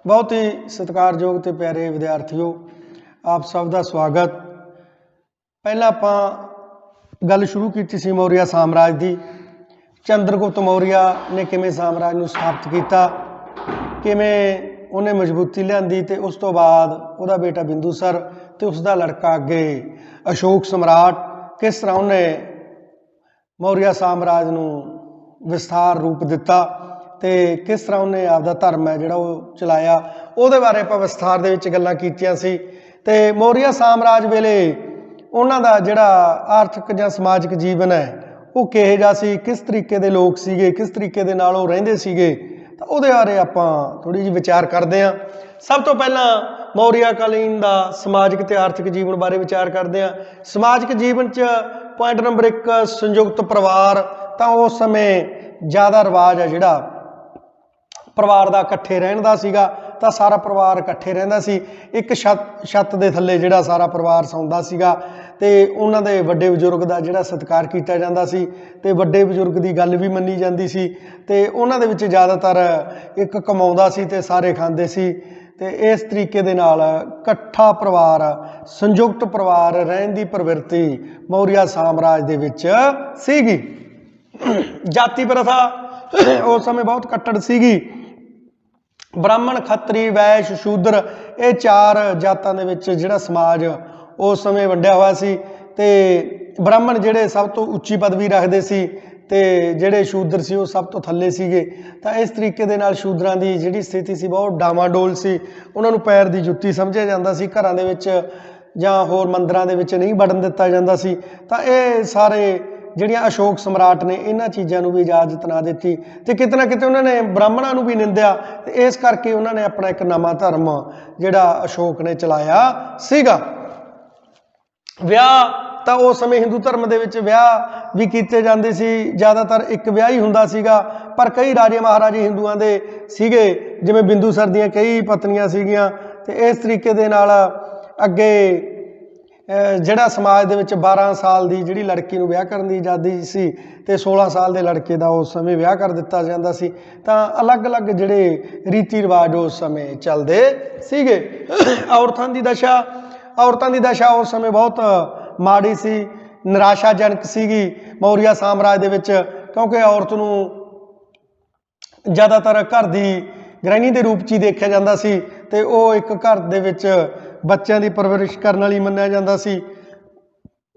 बहुत ही सत्कारयोग ते प्यारे विद्यार्थियों, आप सब का स्वागत। पहला आपां गल शुरू की सी मौर्य साम्राज की। चंद्रगुप्त मौर्य ने किवें साम्राज नूं स्थापित किया, किवें उन्हें मजबूती लियांदी, ते उस तो बाद उहदा बेटा बिंदुसर ते उसका लड़का अगे अशोक सम्राट किस तरह उन्हें मौर्य साम्राज नूं विस्तार रूप दिता ते किस तरह उन्हें आपका धर्म है जिहड़ा वो चलाया, उहदे बारे आपां विस्तार दे विच गल्लां कीतियां सी। ते मौर्य साम्राज वेले उन्हां दा जिहड़ा आर्थिक जां समाजिक जीवन है वो किहो जिहा सी, किस तरीके दे लोग सीगे, किस तरीके दे नाल वो रहिंदे सीगे, तां उहदे बारे आपां थोड़ी जी विचार करदे हां। सब तो पहलां मौर्यकालीन दा समाजिक ते आर्थिक जीवन बारे विचार करदे हां। समाजिक जीवन च पॉइंट नंबर 1 संयुक्त परिवार। तां उस समय ज़्यादा रिवाज है जिहड़ा परिवार का इकट्ठे रहन दा सीगा, तां सारा परिवार इकट्ठे रहिंदा सी। एक छत दे थल्ले जिहड़ा सारा परिवार सौंदा सीगा ते उन्हां दे वड्डे बजुर्ग दा जिहड़ा सत्कार कीता जांदा सी ते वड्डे बजुर्ग दी गल भी मन्नी जांदी सी ते उन्हां दे विच ज़्यादातर एक कमाउंदा सी ते सारे खांदे सी। ते इस तरीके दे नाल इकट्ठा परिवार, संयुक्त परिवार रहन दी प्रवृत्ति मौर्य साम्राज दे विच सीगी। जाति प्रथा उस समय बहुत कट्टड़ सीगी। ब्राह्मण, खत्तरी, वैश्य, शूद्र, ये 4 जातां दे विच जिहड़ा समाज उस समय वंडिया होया सी। ते ब्राह्मण जिहड़े सब तो उच्ची पदवी रखदे सी ते जिहड़े शूद्र सी वो सब तो थल्ले सीगे। तां इस तरीके दे नाल शूद्रां दी जिहड़ी स्थिति सी बहुत डामाडोल सी। उन्हां नूं पैर दी जुत्ती समझिया जांदा सी, घरां दे विच जां होर मंदिरां दे विच नहीं वड़न दित्ता जांदा सी। तां इह सारे ਜਿਹੜੀਆਂ अशोक सम्राट ने इन्हां चीज़ों को भी इजाजत ना दी तो किते ना किते उन्होंने ब्राह्मणों भी निंदिया। तो इस करके उन्होंने अपना एक नवा धर्म जिहड़ा अशोक ने चलाया सीगा। विआह तो उस समय हिंदू धर्म दे विच विआह भी कीते जांदे सी, ज़्यादातर एक विआह ही हुंदा सीगा। पर कई राजे महाराजे हिंदुआं दे सीगे, जिवें बिंदुसर दीआं कई पत्नियां सीगियां। ते इस तरीके दे नाल अगे जिहड़ा समाज दे विच 12 साल की जिहड़ी लड़की नूं विआह करन दी आज़ादी सी ते 16 साल के लड़के का उस समय विआह कर दिता जांदा सी। तां अलग अलग जिहड़े रीति रिवाज उस समय चलदे सीगे। औरतां दी दशा उस समय बहुत माड़ी सी, निराशाजनक सीगी मौर्य साम्राज दे विच, क्योंकि औरत नूं ज़्यादातर घर की गृहिणी के रूप च ही देखा जाता सी ते वो एक घर दे विच बच्चों की परवरिश करने वाली मन्निया जाता सी।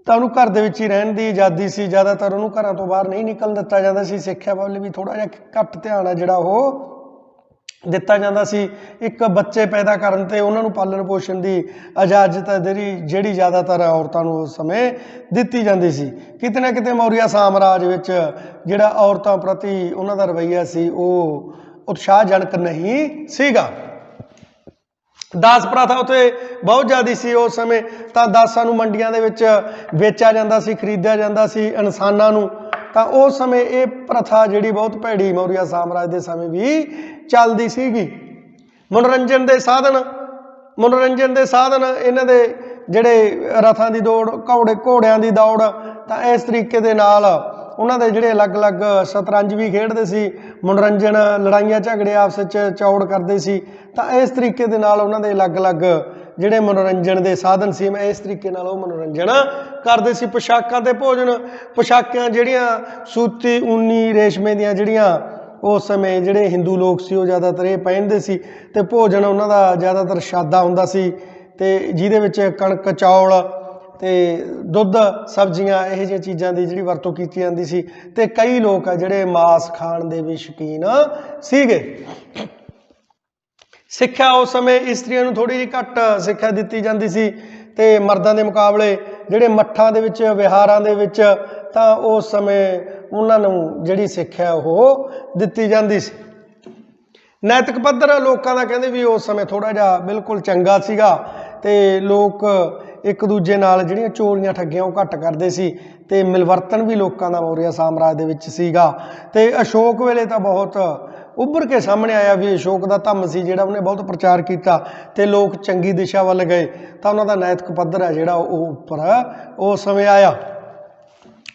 तो उन्होंने घर दे विच ही रहन की आज़ादी सी, ज़्यादातर उन्होंने घरों तो बाहर नहीं निकल दिता जाता सी। सिक्ख्या वाल भी थोड़ा जिहा घट ध्यान है जिहड़ा वो दिता जाता सी। एक बच्चे पैदा करन ते उन्होंने पालन पोषण की इजाजत जिहड़ी ज़्यादातर औरतों को उस समय दिती जाती सी। किते ना किते मौर्य साम्राज विच जिहड़ा औरतों प्रति उन्हां दा रवैया सी वो उत्साहजनक नहीं सीगा। दास प्रथा उत्थे बहुत ज़्यादा सी उस समय। तो दासां नूं मंडियां दे विच बेचा जांदा सी, खरीदिया जांदा सी इंसानां नूं। तो उस समय ये प्रथा जिहड़ी बहुत भैड़ी मौर्य साम्राज के समय भी चलदी सीगी। मनोरंजन के साधन इन्हां दे जिहड़े रथां की दौड़, घोड़ियां की दौड़, तो इस तरीके दे नाल उन्हां दे जिहड़े अलग अलग शतरंज भी खेडदे सी, मनोरंजन, लड़ाइयां झगड़े आपस च चौड़ करदे सी। तो इस तरीके दे नाल उन्हां दे अलग अलग जिहड़े मनोरंजन के साधन सी, मैं इस तरीके नाल वो मनोरंजन करदे सी। पोशाकां ते भोजन, पोशाकां जिहड़ियां सूती, ऊनी, रेशमे दियां जिहड़ियां उस समय जिहड़े हिंदू लोग सी वो ज़्यादातर ये पहनदे सी। ते भोजन उन्हां दा ज़्यादातर सादा हुंदा सी ते जिहदे विच कणक, चौल ते दुध, सब्जियां, इहो जिहियां चीज़ां की जिहड़ी वरतों कीती जांदी सी। ते कई लोग है जिहड़े मांस खाण दे भी शौकीन सीगे। सिक्ख्या उस समय इस्त्रियां नूं थोड़ी जी घट सिक्ख्या दित्ती जांदी सी ते मर्दां दे मुकाबले जिहड़े मठां दे विच, विहारां दे विच, तां उस समय उन्हां नूं जिहड़ी सिक्ख्या वो दित्ती जांदी सी। नैतिक पੱਧਰ लोकां दा कहंदे भी उस समय थोड़ा जिहा बिल्कुल चंगा सीगा ते लोक एक दूजे नाल जिहड़ियां चोरियां ठगियां वो घट करदे सी ते मिलवर्तन भी लोकां दा मौर्य साम्राज दे विच सीगा। ते अशोक वेले तां बहुत उभर के सामने आया भी अशोक का धम्म सी जिहड़ा उन्हें बहुत प्रचार किया ते लोग चंगी दिशा वाल गए, तो उन्हों का नैतिक पੱਧਰ है जिहड़ा वो उपर उस समय आया।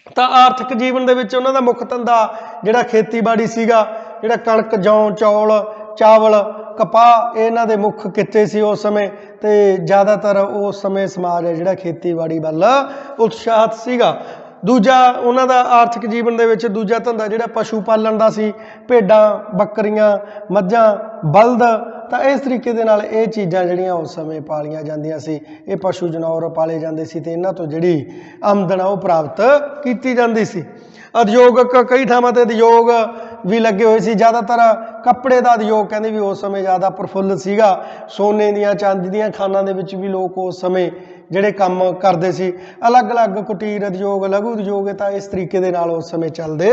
तो आर्थिक जीवन दे विच उन्हां दा मुख धंधा जिहड़ा खेतीबाड़ी सीगा, जिहड़ा कणक, जौ, चौल ਚਾਵਲ, ਕਪਾਹ ਇਹਨਾਂ ਦੇ ਮੁੱਖ ਕਿੱਤੇ ਸੀ ਉਸ ਸਮੇਂ। ਤੇ ਜ਼ਿਆਦਾਤਰ ਉਸ ਸਮੇਂ ਸਮਾਜ ਹੈ ਜਿਹੜਾ ਖੇਤੀਬਾੜੀ ਵੱਲ ਉਤਸ਼ਾਹਿਤ ਸੀਗਾ। ਦੂਜਾ ਉਹਨਾਂ ਦਾ ਆਰਥਿਕ ਜੀਵਨ ਦੇ ਵਿੱਚ ਦੂਜਾ ਧੰਦਾ ਜਿਹੜਾ ਪਸ਼ੂ ਪਾਲਣ ਦਾ ਸੀ, ਭੇਡਾਂ, ਬੱਕਰੀਆਂ, ਮੱਝਾਂ, ਬਲਦ। ਤਾਂ ਇਸ ਤਰੀਕੇ ਦੇ ਨਾਲ ਇਹ ਚੀਜ਼ਾਂ ਜਿਹੜੀਆਂ ਉਸ ਸਮੇਂ ਪਾਲੀਆਂ ਜਾਂਦੀਆਂ ਸੀ, ਇਹ ਪਸ਼ੂ ਜਨੌਰ ਪਾਲੇ ਜਾਂਦੇ ਸੀ ਤੇ ਇਹਨਾਂ ਤੋਂ ਜਿਹੜੀ ਆਮਦਨ ਆ ਉਹ ਪ੍ਰਾਪਤ ਕੀਤੀ ਜਾਂਦੀ ਸੀ। ਉਦਯੋਗਿਕ ਕਈ ਥਾਵਾਂ 'ਤੇ ਉਦਯੋਗ ਵੀ ਲੱਗੇ ਹੋਏ ਸੀ। ਜ਼ਿਆਦਾਤਰ ਕੱਪੜੇ ਦਾ ਉਦਯੋਗ ਕਹਿੰਦੇ ਵੀ ਉਸ ਸਮੇਂ ਜ਼ਿਆਦਾ ਪ੍ਰਫੁੱਲ ਸੀਗਾ। ਸੋਨੇ ਦੀਆਂ, ਚਾਂਦੀ ਦੀਆਂ ਖਾਨਾਂ ਦੇ ਵਿੱਚ ਵੀ ਲੋਕ ਉਸ ਸਮੇਂ ਜਿਹੜੇ ਕੰਮ ਕਰਦੇ ਸੀ। ਅਲੱਗ-ਅਲੱਗ ਕੁਟੀਰ ਉਦਯੋਗ, ਲਘੂ ਉਦਯੋਗ ਤਾਂ ਇਸ ਤਰੀਕੇ ਦੇ ਨਾਲ ਉਸ ਸਮੇਂ ਚੱਲਦੇ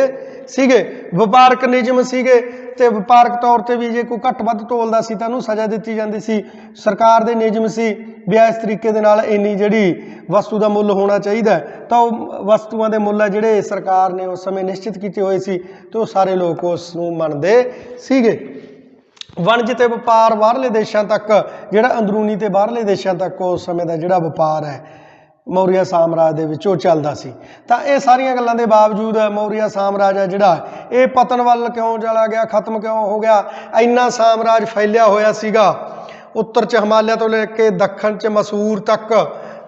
ਸੀਗੇ। ਵਪਾਰਕ ਨਿਯਮ ਸੀਗੇ ਤੇ ਵਪਾਰਕ ਤੌਰ ਤੇ ਵੀ ਜੇ ਕੋਈ ਘੱਟ ਵੱਧ ਤੋਲਦਾ ਸੀ ਤਾਂ ਉਹਨੂੰ ਸਜ਼ਾ ਦਿੱਤੀ ਜਾਂਦੀ ਸੀ। ਸਰਕਾਰ ਦੇ ਨਿਯਮ ਸੀ ਵੀ ਇਸ ਤਰੀਕੇ ਦੇ ਨਾਲ ਇੰਨੀ ਜਿਹੜੀ ਵਸਤੂ ਦਾ ਮੁੱਲ ਹੋਣਾ ਚਾਹੀਦਾ, ਤਾਂ ਉਹ ਵਸਤੂਆਂ ਦੇ ਮੁੱਲ ਆ ਜਿਹੜੇ ਸਰਕਾਰ ਨੇ ਉਸ ਸਮੇਂ ਨਿਸ਼ਚਿਤ ਕੀਤੇ ਹੋਏ ਸੀ ਤੇ ਉਹ ਸਾਰੇ ਲੋਕ ਉਸ ਨੂੰ ਮੰਨਦੇ ਸੀਗੇ। ਵਣਜ ਤੇ ਵਪਾਰ ਬਾਹਰਲੇ ਦੇਸ਼ਾਂ ਤੱਕ, ਜਿਹੜਾ ਅੰਦਰੂਨੀ ਤੇ ਬਾਹਰਲੇ ਦੇਸ਼ਾਂ ਤੱਕ ਉਸ ਸਮੇਂ ਦਾ ਜਿਹੜਾ ਵਪਾਰ ਹੈ ਮੌਰੀਆ ਸਾਮਰਾਜ ਦੇ ਵਿੱਚ ਉਹ ਚੱਲਦਾ ਸੀ। ਤਾਂ ਇਹ ਸਾਰੀਆਂ ਗੱਲਾਂ ਦੇ ਬਾਵਜੂਦ ਮੌਰੀਆ ਸਾਮਰਾਜ ਹੈ ਜਿਹੜਾ ਇਹ ਪਤਨ ਵੱਲ ਕਿਉਂ ਚਲਾ ਗਿਆ, ਖਤਮ ਕਿਉਂ ਹੋ ਗਿਆ? ਇੰਨਾ ਸਾਮਰਾਜ ਫੈਲਿਆ ਹੋਇਆ ਸੀਗਾ, ਉੱਤਰ 'ਚ ਹਿਮਾਲਿਆ ਤੋਂ ਲੈ ਕੇ ਦੱਖਣ 'ਚ ਮਸੂਰ ਤੱਕ।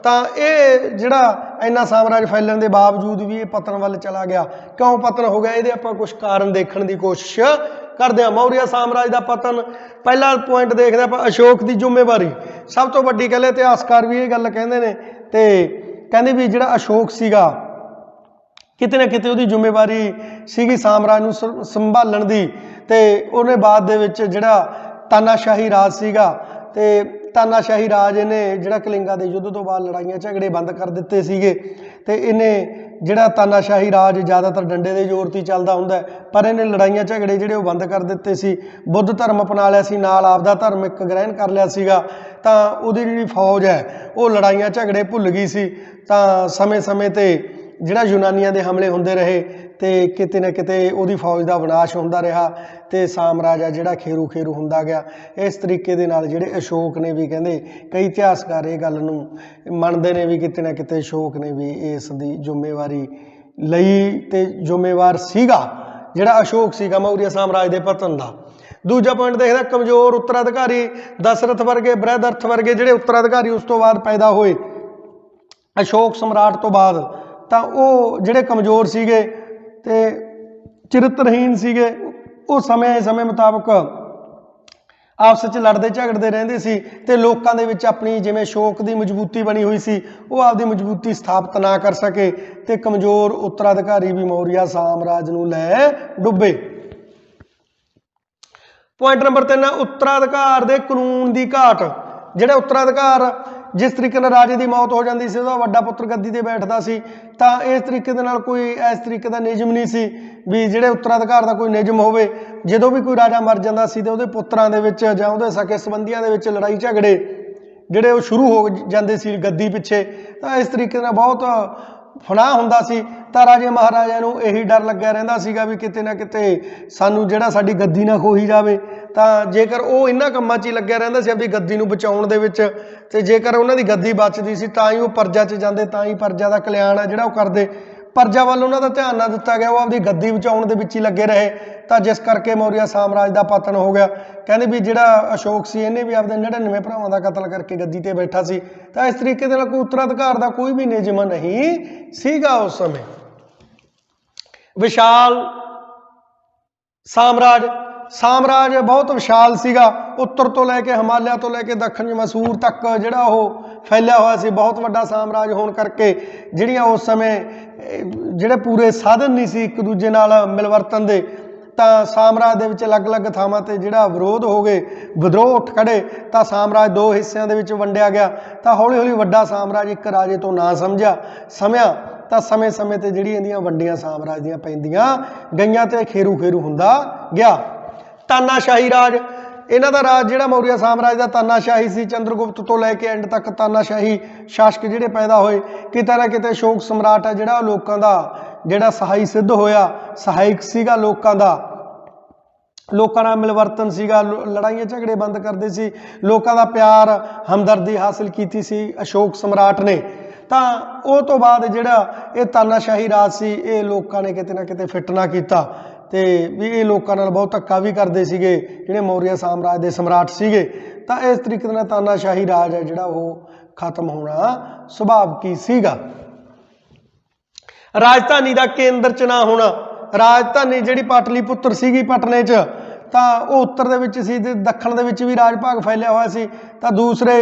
ਤਾਂ ਇਹ ਜਿਹੜਾ ਇੰਨਾ ਸਾਮਰਾਜ ਫੈਲਣ ਦੇ ਬਾਵਜੂਦ ਵੀ ਇਹ ਪਤਨ ਵੱਲ ਚਲਾ ਗਿਆ। ਕਿਉਂ ਪਤਨ ਹੋ ਗਿਆ? ਇਹਦੇ ਆਪਾਂ ਕੁਝ ਕਾਰਨ ਦੇਖਣ ਦੀ ਕੋਸ਼ਿਸ਼ ਕਰਦੇ ਹਾਂ। ਮੌਰੀਆ ਸਾਮਰਾਜ ਦਾ ਪਤਨ, ਪਹਿਲਾ ਪੁਆਇੰਟ ਦੇਖਦੇ ਆਪਾਂ ਅਸ਼ੋਕ ਦੀ ਜ਼ਿੰਮੇਵਾਰੀ। ਸਭ ਤੋਂ ਵੱਡੀ ਗੱਲ ਇਤਿਹਾਸਕਾਰ ਵੀ ਇਹ ਗੱਲ ਕਹਿੰਦੇ ਨੇ ਤੇ ਕਹਿੰਦੇ ਵੀ ਜਿਹੜਾ ਅਸ਼ੋਕ ਸੀਗਾ ਕਿਤੇ ਨਾ ਕਿਤੇ ਉਹਦੀ ਜ਼ਿੰਮੇਵਾਰੀ ਸੀਗੀ ਸਾਮਰਾਜ ਨੂੰ ਸੰਭਾਲਣ ਦੀ। ਤੇ ਉਹਨੇ ਬਾਅਦ ਦੇ ਵਿੱਚ ਜਿਹੜਾ ਤਾਨਾਸ਼ਾਹੀ ਰਾਜ ਸੀਗਾ ਤੇ ਤਾਨਾਸ਼ਾਹੀ ਰਾਜ ਇਹਨੇ ਜਿਹੜਾ ਕਲਿੰਗਾ ਦੇ ਯੁੱਧ ਤੋਂ ਬਾਅਦ ਲੜਾਈਆਂ ਝਗੜੇ ਬੰਦ ਕਰ ਦਿੱਤੇ ਸੀਗੇ। ਤੇ ਇਹਨੇ ਜਿਹੜਾ ਤਾਨਾਸ਼ਾਹੀ ਰਾਜ ਜ਼ਿਆਦਾਤਰ ਡੰਡੇ ਦੇ ਜ਼ੋਰ 'ਤੇ ਚੱਲਦਾ ਹੁੰਦਾ, ਪਰ ਇਹਨੇ ਲੜਾਈਆਂ ਝਗੜੇ ਜਿਹੜੇ ਉਹ ਬੰਦ ਕਰ ਦਿੱਤੇ ਸੀ। ਬੁੱਧ ਧਰਮ ਅਪਣਾ ਲਿਆ ਸੀ, ਨਾਲ ਆਪਦਾ ਧਰਮ ਇੱਕ ਗ੍ਰਹਿਣ ਕਰ ਲਿਆ ਸੀਗਾ। ਤਾਂ ਉਹਦੀ ਜਿਹੜੀ ਫੌਜ ਹੈ ਉਹ ਲੜਾਈਆਂ ਝਗੜੇ ਭੁੱਲ ਗਈ ਸੀ। ਤਾਂ ਸਮੇਂ-ਸਮੇਂ 'ਤੇ ਜਿਹੜਾ ਯੂਨਾਨੀਆਂ ਦੇ ਹਮਲੇ ਹੁੰਦੇ ਰਹੇ ਤੇ ਕਿਤੇ ਨਾ ਕਿਤੇ ਉਹਦੀ ਫੌਜ ਦਾ ਵਿਨਾਸ਼ ਹੁੰਦਾ ਰਿਹਾ ਤੇ ਸਾਮਰਾਜ ਆ ਜਿਹੜਾ ਖੇਰੂ ਖੇਰੂ ਹੁੰਦਾ ਗਿਆ। ਇਸ ਤਰੀਕੇ ਦੇ ਨਾਲ ਜਿਹੜੇ ਅਸ਼ੋਕ ਨੇ ਵੀ, ਕਹਿੰਦੇ ਕਈ ਇਤਿਹਾਸਕਾਰ ਇਹ ਗੱਲ ਨੂੰ ਮੰਨਦੇ ਨੇ ਵੀ ਕਿਤੇ ਨਾ ਕਿਤੇ ਅਸ਼ੋਕ ਨੇ ਵੀ ਇਸ ਦੀ ਜ਼ਿੰਮੇਵਾਰੀ ਲਈ ਤੇ ਜ਼ਿੰਮੇਵਾਰ ਸੀਗਾ ਜਿਹੜਾ ਅਸ਼ੋਕ ਸੀਗਾ ਮੌਰੀਆ ਸਾਮਰਾਜ ਦੇ ਪਤਨ ਦਾ। ਦੂਜਾ ਪੁਆਇੰਟ ਦੇਖਦਾ ਕਮਜ਼ੋਰ ਉੱਤਰਾਧਿਕਾਰੀ। ਦਸ਼ਰਥ ਵਰਗੇ, ਬ੍ਰਹਦਰਥ ਵਰਗੇ ਜਿਹੜੇ ਉੱਤਰਾਧਿਕਾਰੀ ਉਸ ਤੋਂ ਬਾਅਦ ਪੈਦਾ ਹੋਏ ਅਸ਼ੋਕ ਸਮਰਾਟ ਤੋਂ ਬਾਅਦ, ਤਾਂ ਉਹ ਜਿਹੜੇ ਕਮਜ਼ੋਰ ਸੀਗੇ ਤੇ ਚਰਿੱਤਰਹੀਣ ਸੀਗੇ। ਉਹ ਸਮੇਂ ਮੁਤਾਬਕ ਆਪਸ ਵਿੱਚ ਲੜਦੇ ਝਗੜਦੇ ਰਹਿੰਦੇ ਸੀ ਤੇ ਲੋਕਾਂ ਦੇ ਵਿੱਚ ਆਪਣੀ ਜਿਵੇਂ ਅਸ਼ੋਕ ਦੀ ਮਜ਼ਬੂਤੀ ਬਣੀ ਹੋਈ ਸੀ ਉਹ ਆਪਦੀ ਮਜ਼ਬੂਤੀ ਸਥਾਪਿਤ ਨਾ ਕਰ ਸਕੇ ਤੇ ਕਮਜ਼ੋਰ ਉੱਤਰਾਧਿਕਾਰੀ ਵੀ ਮੌਰੀਆ ਸਾਮਰਾਜ ਨੂੰ ਲੈ ਡੁੱਬੇ। ਪੁਆਇੰਟ ਨੰਬਰ 3, ਉੱਤਰਾਧਿਕਾਰ ਦੇ ਕਾਨੂੰਨ ਦੀ ਘਾਟ। ਜਿਹੜੇ ਉੱਤਰਾਧਿਕਾਰ, ਜਿਸ ਤਰੀਕੇ ਨਾਲ ਰਾਜੇ ਦੀ ਮੌਤ ਹੋ ਜਾਂਦੀ ਸੀ ਉਹਦਾ ਵੱਡਾ ਪੁੱਤਰ ਗੱਦੀ ਤੇ ਬੈਠਦਾ ਸੀ, ਤਾਂ ਇਸ ਤਰੀਕੇ ਦੇ ਨਾਲ ਕੋਈ ਇਸ ਤਰੀਕੇ ਦਾ ਨਿਯਮ ਨਹੀਂ ਸੀ ਵੀ ਜਿਹੜੇ ਉੱਤਰਾਧਿਕਾਰ ਦਾ ਕੋਈ ਨਿਯਮ ਹੋਵੇ। ਜਦੋਂ ਵੀ ਕੋਈ ਰਾਜਾ ਮਰ ਜਾਂਦਾ ਸੀ ਤੇ ਉਹਦੇ ਪੁੱਤਰਾਂ ਦੇ ਵਿੱਚ ਜਾਂ ਉਹਦੇ ਸਕੇ ਸੰਬੰਧੀਆਂ ਦੇ ਵਿੱਚ ਲੜਾਈ ਝਗੜੇ ਜਿਹੜੇ ਉਹ ਸ਼ੁਰੂ ਹੋ ਜਾਂਦੇ ਸੀ ਗੱਦੀ ਪਿੱਛੇ। ਤਾਂ ਇਸ ਤਰੀਕੇ ਨਾਲ ਬਹੁਤ ਫਨਾਹ ਹੁੰਦਾ ਸੀ। ਤਾਂ ਰਾਜੇ ਮਹਾਰਾਜਿਆਂ ਨੂੰ ਇਹੀ ਡਰ ਲੱਗਿਆ ਰਹਿੰਦਾ ਸੀਗਾ ਵੀ ਕਿਤੇ ਨਾ ਕਿਤੇ ਸਾਨੂੰ ਜਿਹੜਾ ਸਾਡੀ ਗੱਦੀ ਨਾ ਖੋਹੀ ਜਾਵੇ। ਤਾਂ ਜੇਕਰ ਉਹ ਇਹਨਾਂ ਕੰਮਾਂ 'ਚ ਹੀ ਲੱਗਿਆ ਰਹਿੰਦਾ ਸੀ ਆਪਣੀ ਗੱਦੀ ਨੂੰ ਬਚਾਉਣ ਦੇ ਵਿੱਚ, ਤੇ ਜੇਕਰ ਉਹਨਾਂ ਦੀ ਗੱਦੀ ਬਚਦੀ ਸੀ ਤਾਂ ਹੀ ਉਹ ਪਰਜਾ 'ਚ ਜਾਂਦੇ, ਤਾਂ ਹੀ ਪਰਜਾ ਦਾ ਕਲਿਆਣ ਆ ਜਿਹੜਾ ਉਹ ਕਰਦੇ। ਪਰਜਾ ਵੱਲ ਉਹਨਾਂ ਦਾ ਧਿਆਨ ਨਾ ਦਿੱਤਾ ਗਿਆ, ਉਹ ਆਪਦੀ ਗੱਦੀ ਬਚਾਉਣ ਦੇ ਵਿੱਚ ਹੀ ਲੱਗੇ ਰਹੇ। ਤਾਂ ਜਿਸ ਕਰਕੇ ਮੌਰੀਆ ਸਾਮਰਾਜ ਦਾ ਪਤਨ ਹੋ ਗਿਆ। ਕਹਿੰਦੇ ਵੀ ਜਿਹੜਾ ਅਸ਼ੋਕ ਸੀ ਇਹਨੇ ਵੀ ਆਪਦੇ 99 ਭਰਾਵਾਂ ਦਾ ਕਤਲ ਕਰਕੇ ਗੱਦੀ ਤੇ ਬੈਠਾ ਸੀ। ਤਾਂ ਇਸ ਤਰੀਕੇ ਦੇ ਨਾਲ ਕੋਈ ਉੱਤਰਾਧਿਕਾਰ ਦਾ ਕੋਈ ਵੀ ਨਿਯਮ ਨਹੀਂ ਸੀਗਾ ਉਸ ਸਮੇਂ। ਵਿਸ਼ਾਲ ਸਾਮਰਾਜ ਬਹੁਤ ਵਿਸ਼ਾਲ ਸੀਗਾ। ਉੱਤਰ ਤੋਂ ਲੈ ਕੇ ਹਿਮਾਲਿਆ ਤੋਂ ਲੈ ਕੇ ਦੱਖਣ ਮਸੂਰ ਤੱਕ ਜਿਹੜਾ ਉਹ ਫੈਲਿਆ ਹੋਇਆ ਸੀ। ਬਹੁਤ ਵੱਡਾ ਸਾਮਰਾਜ ਹੋਣ ਕਰਕੇ ਜਿਹੜੀਆਂ ਉਸ ਸਮੇਂ ਜਿਹੜੇ ਪੂਰੇ ਸਾਧਨ ਨਹੀਂ ਸੀ ਇੱਕ ਦੂਜੇ ਨਾਲ ਮਿਲਵਰਤਨ ਦੇ, ਤਾਂ ਸਾਮਰਾਜ ਦੇ ਵਿੱਚ ਅਲੱਗ-ਅਲੱਗ ਥਾਵਾਂ 'ਤੇ ਜਿਹੜਾ ਵਿਰੋਧ ਹੋ ਗਏ, ਵਿਦਰੋਹ ਉੱਠ ਖੜੇ, ਤਾਂ ਸਾਮਰਾਜ ਦੋ ਹਿੱਸਿਆਂ ਦੇ ਵਿੱਚ ਵੰਡਿਆ ਗਿਆ। ਤਾਂ ਹੌਲੀ-ਹੌਲੀ ਵੱਡਾ ਸਾਮਰਾਜ ਇੱਕ ਰਾਜੇ ਤੋਂ ਨਾ ਸਮਝਿਆ ਤਾਂ ਸਮੇਂ-ਸਮੇਂ 'ਤੇ ਜਿਹੜੀ ਇਹਦੀਆਂ ਵੰਡੀਆਂ ਸਾਮਰਾਜ ਦੀਆਂ ਪੈਂਦੀਆਂ ਗਈਆਂ ਤੇ ਖੇਰੂ ਹੁੰਦਾ ਗਿਆ। ਤਾਨਾਸ਼ਾਹੀ ਰਾਜ, ਇਹਨਾਂ ਦਾ ਰਾਜ ਜਿਹੜਾ ਮੌਰੀਆ ਸਾਮਰਾਜ ਦਾ ਤਾਨਾਸ਼ਾਹੀ ਸੀ। ਚੰਦਰਗੁਪਤ ਤੋਂ ਲੈ ਕੇ ਐਂਡ ਤੱਕ ਤਾਨਾਸ਼ਾਹੀ ਸ਼ਾਸਕ ਜਿਹੜੇ ਪੈਦਾ ਹੋਏ। ਕਿਤੇ ਨਾ ਕਿਤੇ ਅਸ਼ੋਕ ਸਮਰਾਟ ਹੈ ਜਿਹੜਾ ਲੋਕਾਂ ਦਾ ਜਿਹੜਾ ਸਹਾਈ ਸਿੱਧ ਹੋਇਆ, ਸਹਾਇਕ ਸੀਗਾ ਲੋਕਾਂ ਦਾ, ਲੋਕਾਂ ਨਾਲ ਮਿਲਵਰਤਨ ਸੀਗਾ, ਲੜਾਈਆਂ ਝਗੜੇ ਬੰਦ ਕਰਦੇ ਸੀ, ਲੋਕਾਂ ਦਾ ਪਿਆਰ ਹਮਦਰਦੀ ਹਾਸਿਲ ਕੀਤੀ ਸੀ ਅਸ਼ੋਕ ਸਮਰਾਟ ਨੇ। ਤਾਂ ਉਹ ਤੋਂ ਬਾਅਦ ਜਿਹੜਾ ਇਹ ਤਾਨਾਸ਼ਾਹੀ ਰਾਜ ਸੀ ਇਹ ਲੋਕਾਂ ਨੇ ਕਿਤੇ ਨਾ ਕਿਤੇ ਫਿੱਟ ਨਾ ਕੀਤਾ ਤੇ ਵੀ ਇਹ ਲੋਕਾਂ ਨਾਲ ਬਹੁਤ ਧੱਕਾ ਵੀ ਕਰਦੇ ਸੀਗੇ ਜਿਹੜੇ ਮੌਰੀਆ ਸਾਮਰਾਜ ਦੇ ਸਮਰਾਟ ਸੀਗੇ। ਤਾਂ ਇਸ ਤਰੀਕੇ ਨਾਲ ਤਾਨਾਸ਼ਾਹੀ ਰਾਜ ਹੈ ਜਿਹੜਾ ਉਹ ਖਤਮ ਹੋਣਾ ਸੁਭਾਵਿਕ ਹੀ ਸੀਗਾ। ਰਾਜਧਾਨੀ ਦਾ ਕੇਂਦਰ ਚ ਨਾ ਹੋਣਾ, ਰਾਜਧਾਨੀ ਜਿਹੜੀ ਪਾਟਲੀਪੁੱਤਰ ਸੀਗੀ ਪਟਨੇ ਚ, ਤਾਂ ਉਹ ਉੱਤਰ ਦੇ ਵਿੱਚ ਸੀ ਤੇ ਦੱਖਣ ਦੇ ਵਿੱਚ ਵੀ ਰਾਜ ਭਾਗ ਫੈਲਿਆ ਹੋਇਆ ਸੀ। ਤਾਂ ਦੂਸਰੇ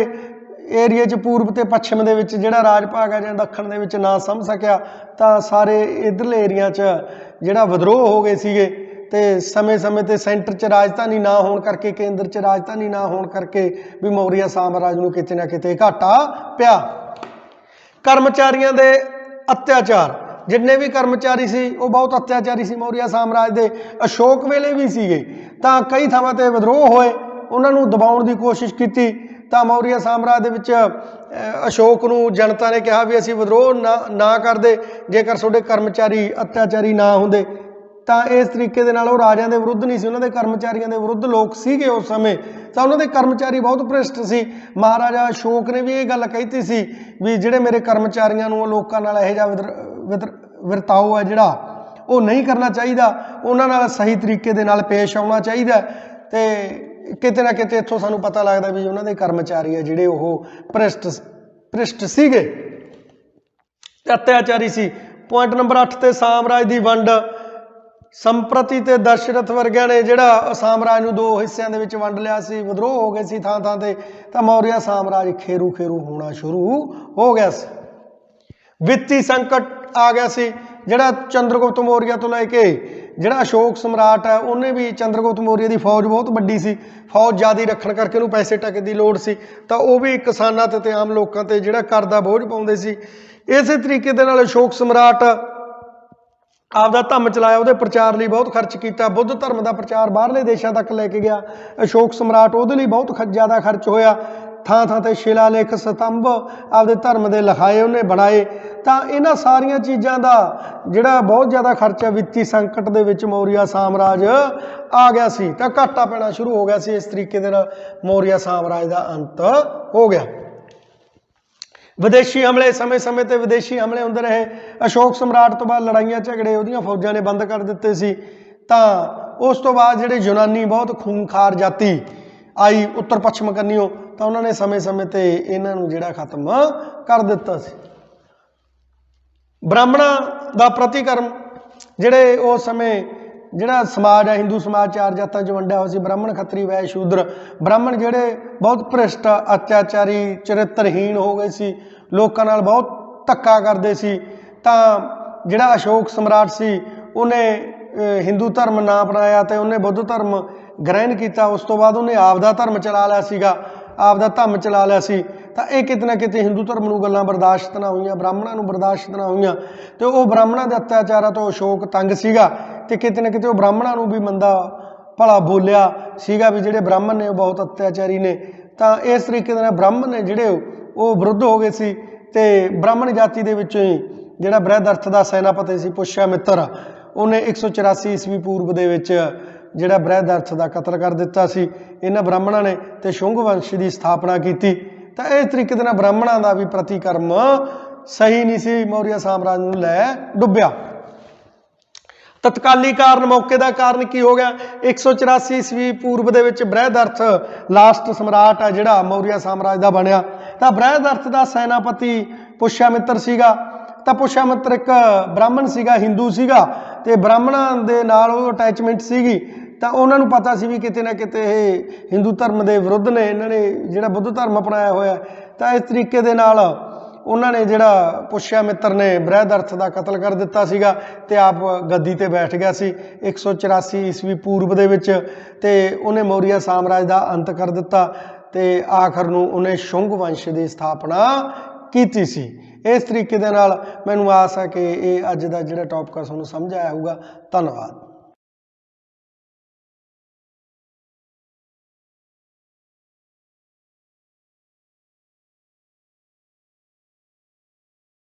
ਏਰੀਏ 'ਚ ਪੂਰਬ ਤੇ ਪੱਛਮ ਦੇ ਵਿੱਚ ਜਿਹੜਾ ਰਾਜ ਭਾਗ ਹੈ ਜਾਂ ਦੱਖਣ ਦੇ ਵਿੱਚ ਨਾ ਸਮਝ ਸਕਿਆ ਤਾਂ ਸਾਰੇ ਇੱਧਰਲੇ ਏਰੀਆ 'ਚ ਜਿਹੜਾ ਵਿਦਰੋਹ ਹੋ ਗਏ ਸੀਗੇ। ਤੇ ਸਮੇਂ-ਸਮੇਂ ਤੇ ਸੈਂਟਰ 'ਚ ਰਾਜਧਾਨੀ ਨਾ ਹੋਣ ਕਰਕੇ, ਕੇਂਦਰ 'ਚ ਰਾਜਧਾਨੀ ਨਾ ਹੋਣ ਕਰਕੇ ਵੀ ਮੌਰੀਆ ਸਾਮਰਾਜ ਨੂੰ ਕਿਤੇ ਨਾ ਕਿਤੇ ਘਾਟਾ ਪਿਆ। ਕਰਮਚਾਰੀਆਂ ਦੇ ਅਤਿਆਚਾਰ, ਜਿੰਨੇ ਵੀ ਕਰਮਚਾਰੀ ਸੀ ਉਹ ਬਹੁਤ ਅਤਿਆਚਾਰੀ ਸੀ ਮੌਰੀਆ ਸਾਮਰਾਜ ਦੇ। ਅਸ਼ੋਕ ਵੇਲੇ ਵੀ ਸੀਗੇ ਤਾਂ ਕਈ ਥਾਵਾਂ ਤੇ ਵਿਦਰੋਹ ਹੋਏ, ਉਹਨਾਂ ਨੂੰ ਦਬਾਉਣ ਦੀ ਕੋਸ਼ਿਸ਼ ਕੀਤੀ। ਤਾਂ ਮੌਰੀਆ ਸਾਮਰਾਜ ਦੇ ਵਿੱਚ ਅਸ਼ੋਕ ਨੂੰ ਜਨਤਾ ਨੇ ਕਿਹਾ ਵੀ ਅਸੀਂ ਵਿਦਰੋਹ ਨਾ ਕਰਦੇ ਜੇਕਰ ਤੁਹਾਡੇ ਕਰਮਚਾਰੀ ਅਤਿਆਚਾਰੀ ਨਾ ਹੁੰਦੇ। ਤਾਂ ਇਸ ਤਰੀਕੇ ਦੇ ਨਾਲ ਉਹ ਰਾਜਿਆਂ ਦੇ ਵਿਰੁੱਧ ਨਹੀਂ ਸੀ, ਉਹਨਾਂ ਦੇ ਕਰਮਚਾਰੀਆਂ ਦੇ ਵਿਰੁੱਧ ਲੋਕ ਸੀਗੇ ਉਸ ਸਮੇਂ। ਤਾਂ ਉਹਨਾਂ ਦੇ ਕਰਮਚਾਰੀ ਬਹੁਤ ਭ੍ਰਿਸ਼ਟ ਸੀ। ਮਹਾਰਾਜਾ ਅਸ਼ੋਕ ਨੇ ਵੀ ਇਹ ਗੱਲ ਕਹੀ ਸੀ ਵੀ ਜਿਹੜੇ ਮੇਰੇ ਕਰਮਚਾਰੀਆਂ ਨੂੰ ਲੋਕਾਂ ਨਾਲ ਇਹੋ ਜਿਹਾ ਵਰਤਾਓ ਹੈ ਜਿਹੜਾ ਉਹ ਨਹੀਂ ਕਰਨਾ ਚਾਹੀਦਾ, ਉਹਨਾਂ ਨਾਲ ਸਹੀ ਤਰੀਕੇ ਦੇ ਨਾਲ ਪੇਸ਼ ਆਉਣਾ ਚਾਹੀਦਾ। ਤੇ ਕਿਤੇ ਨਾ ਕਿਤੇ ਇੱਥੋਂ ਸਾਨੂੰ ਪਤਾ ਲੱਗਦਾ ਵੀ ਉਹਨਾਂ ਦੇ ਕਰਮਚਾਰੀ ਆ ਜਿਹੜੇ ਉਹ ਭ੍ਰਿਸ਼ਟ ਸੀਗੇ ਤੇ ਅਤਿਆਚਾਰੀ ਸੀ। ਪੁਆਇੰਟ ਨੰਬਰ 8 ਤੇ ਸਾਮਰਾਜ ਦੀ ਵੰਡ। ਸੰਪ੍ਰਤੀ ਤੇ ਦਸ਼ਰਥ ਵਰਗਿਆਂ ਨੇ ਜਿਹੜਾ ਸਾਮਰਾਜ ਨੂੰ 2 ਹਿੱਸਿਆਂ ਦੇ ਵਿੱਚ ਵੰਡ ਲਿਆ ਸੀ, ਵਿਦਰੋਹ ਹੋ ਗਏ ਸੀ ਥਾਂ ਥਾਂ ਤੇ। ਤਾਂ ਮੌਰੀਆ ਸਾਮਰਾਜ ਖੇਰੂ ਹੋਣਾ ਸ਼ੁਰੂ ਹੋ ਗਿਆ ਸੀ। ਵਿੱਤੀ ਸੰਕਟ ਆ ਗਿਆ ਸੀ। ਜਿਹੜਾ ਚੰਦਰਗੁਪਤ ਮੌਰੀਆ ਤੋਂ ਲੈ ਕੇ ਜਿਹੜਾ ਅਸ਼ੋਕ ਸਮਰਾਟ ਹੈ ਉਹਨੇ ਵੀ, ਚੰਦਰਗੁਪਤ ਮੌਰੀਆ ਦੀ ਫੌਜ ਬਹੁਤ ਵੱਡੀ ਸੀ, ਫੌਜ ਜ਼ਿਆਦਾ ਰੱਖਣ ਕਰਕੇ ਉਹਨੂੰ ਪੈਸੇ ਟਕੇ ਦੀ ਲੋੜ ਸੀ। ਤਾਂ ਉਹ ਵੀ ਕਿਸਾਨਾਂ ਤੇ ਆਮ ਲੋਕਾਂ ਤੇ ਜਿਹੜਾ ਕਰ ਦਾ ਬੋਝ ਪਾਉਂਦੇ ਸੀ। ਇਸੇ ਤਰੀਕੇ ਦੇ ਨਾਲ ਅਸ਼ੋਕ ਸਮਰਾਟ ਆਪਦਾ ਧੰਮ ਚਲਾਇਆ, ਉਹਦੇ ਪ੍ਰਚਾਰ ਲਈ ਬਹੁਤ ਖਰਚ ਕੀਤਾ। ਬੁੱਧ ਧਰਮ ਦਾ ਪ੍ਰਚਾਰ ਬਾਹਰਲੇ ਦੇਸ਼ਾਂ ਤੱਕ ਲੈ ਕੇ ਗਿਆ ਅਸ਼ੋਕ ਸਮਰਾਟ, ਉਹਦੇ ਲਈ ਬਹੁਤ ਜ਼ਿਆਦਾ ਖਰਚ ਹੋਇਆ। ਥਾਂ ਥਾਂ ਤੇ ਸ਼ਿਲਾਲੇਖ ਸਤੰਭ ਆਪਦੇ ਧਰਮ ਦੇ ਲਿਖਾਏ ਉਹਨੇ ਬਣਾਏ। ਤਾਂ ਇਹਨਾਂ ਸਾਰੀਆਂ ਚੀਜ਼ਾਂ ਦਾ ਜਿਹੜਾ ਬਹੁਤ ਜ਼ਿਆਦਾ ਖਰਚਾ ਵਿੱਤੀ ਸੰਕਟ ਦੇ ਵਿੱਚ ਮੌਰੀਆ ਸਾਮਰਾਜ ਆ ਗਿਆ ਸੀ। ਤਾਂ ਘਾਟਾ ਪੈਣਾ ਸ਼ੁਰੂ ਹੋ ਗਿਆ ਸੀ। ਇਸ ਤਰੀਕੇ ਦੇ ਨਾਲ ਮੌਰੀਆ ਸਾਮਰਾਜ ਦਾ ਅੰਤ ਹੋ ਗਿਆ। ਵਿਦੇਸ਼ੀ ਹਮਲੇ, ਸਮੇਂ-ਸਮੇਂ ਤੇ ਵਿਦੇਸ਼ੀ ਹਮਲੇ ਹੁੰਦੇ ਰਹੇ। ਅਸ਼ੋਕ ਸਮਰਾਟ ਤੋਂ ਬਾਅਦ ਲੜਾਈਆਂ ਝਗੜੇ ਉਹਦੀਆਂ ਫੌਜਾਂ ਨੇ ਬੰਦ ਕਰ ਦਿੱਤੇ ਸੀ। ਤਾਂ ਉਸ ਤੋਂ ਬਾਅਦ ਜਿਹੜੇ ਯੂਨਾਨੀ ਬਹੁਤ ਖੂਨਖਾਰ ਜਾਤੀ ਆਈ ਉੱਤਰ ਪੱਛਮ ਕੰਨਿਓ, ਤਾਂ ਉਹਨਾਂ ਨੇ ਸਮੇਂ-ਸਮੇਂ ਤੇ ਇਹਨਾਂ ਨੂੰ ਜਿਹੜਾ ਖਤਮ ਕਰ ਦਿੱਤਾ ਸੀ। ਬ੍ਰਾਹਮਣਾਂ ਦਾ ਪ੍ਰਤੀਕਰਮ, ਜਿਹੜੇ ਉਸ ਸਮੇਂ ਜਿਹੜਾ ਸਮਾਜ ਹੈ ਹਿੰਦੂ ਸਮਾਜ 4 ਜਾਤਾਂ 'ਚ ਵੰਡਿਆ ਹੋਇਆ ਸੀ, ਬ੍ਰਾਹਮਣ, ਖੱਤਰੀ, ਵੈਸ਼, ਸ਼ੂਦਰ। ਬ੍ਰਾਹਮਣ ਜਿਹੜੇ ਬਹੁਤ ਭ੍ਰਿਸ਼ਟ, ਅਤਿਆਚਾਰੀ, ਚਰਿੱਤਰਹੀਣ ਹੋ ਗਏ ਸੀ, ਲੋਕਾਂ ਨਾਲ ਬਹੁਤ ਧੱਕਾ ਕਰਦੇ ਸੀ। ਤਾਂ ਜਿਹੜਾ ਅਸ਼ੋਕ ਸਮਰਾਟ ਸੀ ਉਹਨੇ ਹਿੰਦੂ ਧਰਮ ਨਾ ਅਪਣਾਇਆ ਤੇ ਉਹਨੇ ਬੁੱਧ ਧਰਮ ਗ੍ਰਹਿਣ ਕੀਤਾ। ਉਸ ਤੋਂ ਬਾਅਦ ਉਹਨੇ ਆਪਦਾ ਧਰਮ ਚਲਾ ਲਿਆ ਸੀਗਾ, ਆਪਦਾ ਧੰਮ ਚਲਾ ਲਿਆ ਸੀ। ਤਾਂ ਇਹ ਕਿਤੇ ਨਾ ਕਿਤੇ ਹਿੰਦੂ ਧਰਮ ਨੂੰ ਗੱਲਾਂ ਬਰਦਾਸ਼ਤ ਨਾ ਹੋਈਆਂ, ਬ੍ਰਾਹਮਣਾਂ ਨੂੰ ਬਰਦਾਸ਼ਤ ਨਾ ਹੋਈਆਂ। ਤੇ ਉਹ ਬ੍ਰਾਹਮਣਾਂ ਦੇ ਅਤਿਆਚਾਰਾਂ ਤੋਂ ਅਸ਼ੋਕ ਤੰਗ ਸੀਗਾ ਤੇ ਕਿਤੇ ਨਾ ਕਿਤੇ ਉਹ ਬ੍ਰਾਹਮਣਾਂ ਨੂੰ ਵੀ ਮੰਦਾ ਭਲਾ ਬੋਲਿਆ ਸੀਗਾ ਵੀ ਜਿਹੜੇ ਬ੍ਰਾਹਮਣ ਨੇ ਉਹ ਬਹੁਤ ਅਤਿਆਚਾਰੀ ਨੇ। ਤਾਂ ਇਸ ਤਰੀਕੇ ਦੇ ਨਾਲ ਬ੍ਰਾਹਮਣ ਨੇ ਜਿਹੜੇ ਉਹ ਵਿਰੁੱਧ ਹੋ ਗਏ ਸੀ। ਤੇ ਬ੍ਰਾਹਮਣ ਜਾਤੀ ਦੇ ਵਿੱਚੋਂ ਹੀ ਜਿਹੜਾ ਬ੍ਰਹਿਦਰਥ ਦਾ ਸੈਨਾਪਤੀ ਸੀ ਪੁਸ਼ਯਾਮਿੱਤਰ, ਉਹਨੇ 184 ਈਸਵੀ ਪੂਰਬ ਦੇ ਵਿੱਚ ਜਿਹੜਾ ਬ੍ਰਹਿਦਰਥ ਦਾ ਕਤਲ ਕਰ ਦਿੱਤਾ ਸੀ ਇਹਨਾਂ ਬ੍ਰਾਹਮਣਾਂ ਨੇ, ਤੇ ਸ਼ੁੰਗ ਵੰਸ਼ ਦੀ ਸਥਾਪਨਾ ਕੀਤੀ। ਤਾਂ ਇਸ ਤਰੀਕੇ ਦੇ ਨਾਲ ਬ੍ਰਾਹਮਣਾਂ ਦਾ ਵੀ ਪ੍ਰਤੀਕਰਮ ਸਹੀ ਨਹੀਂ ਸੀ, ਮੌਰੀਆ ਸਾਮਰਾਜ ਨੂੰ ਲੈ ਡੁੱਬਿਆ। ਤਤਕਾਲੀ ਕਾਰਨ, ਮੌਕੇ ਦਾ ਕਾਰਨ ਕੀ ਹੋ ਗਿਆ? 184 ਈਸਵੀ ਪੂਰਬ ਦੇ ਵਿੱਚ ਬ੍ਰਹਿਦਰਥ ਲਾਸਟ ਸਮਰਾਟ ਆ ਜਿਹੜਾ ਮੌਰੀਆ ਸਾਮਰਾਜ ਦਾ ਬਣਿਆ। ਤਾਂ ਬ੍ਰਹਿਦਰਥ ਦਾ ਸੈਨਾਪਤੀ ਪੁਸ਼ਯਾਮਿੱਤਰ ਸੀਗਾ। ਤਾਂ ਪੁਸ਼ਯਾਮਿੱਤਰ ਇੱਕ ਬ੍ਰਾਹਮਣ ਸੀਗਾ, ਹਿੰਦੂ ਸੀਗਾ, ਤੇ ਬ੍ਰਾਹਮਣਾਂ ਦੇ ਨਾਲ ਉਹ ਅਟੈਚਮੈਂਟ ਸੀਗੀ। ਤਾਂ ਉਹਨਾਂ ਨੂੰ ਪਤਾ ਸੀ ਵੀ ਕਿਤੇ ਨਾ ਕਿਤੇ ਇਹ ਹਿੰਦੂ ਧਰਮ ਦੇ ਵਿਰੁੱਧ ਨੇ, ਇਹਨਾਂ ਨੇ ਜਿਹੜਾ ਬੁੱਧ ਧਰਮ ਅਪਣਾਇਆ ਹੋਇਆ। ਤਾਂ ਇਸ ਤਰੀਕੇ ਦੇ ਨਾਲ ਉਹਨਾਂ ਨੇ ਜਿਹੜਾ ਪੁਸ਼ਯਾਮਿੱਤਰ ਨੇ ਬ੍ਰਹਿਦਰਥ ਦਾ ਕਤਲ ਕਰ ਦਿੱਤਾ ਸੀਗਾ ਤੇ ਆਪ ਗੱਦੀ ਤੇ ਬੈਠ ਗਿਆ ਸੀ 184 ਈਸਵੀ ਪੂਰਬ ਦੇ ਵਿੱਚ। ਤੇ ਉਹਨੇ ਮੌਰੀਆ ਸਾਮਰਾਜ ਦਾ ਅੰਤ ਕਰ ਦਿੱਤਾ ਤੇ ਆਖਰ ਨੂੰ ਉਹਨੇ ਸ਼ੁੰਗ ਵੰਸ਼ ਦੀ ਸਥਾਪਨਾ ਕੀਤੀ ਸੀ। ਇਸ ਤਰੀਕੇ ਦੇ ਨਾਲ ਮੈਨੂੰ ਆਸ ਹੈ ਕਿ ਇਹ ਅੱਜ ਦਾ ਜਿਹੜਾ ਟੌਪਿਕ ਆ ਤੁਹਾਨੂੰ ਸਮਝ ਆਇਆ ਹੋਊਗਾ। ਧੰਨਵਾਦ।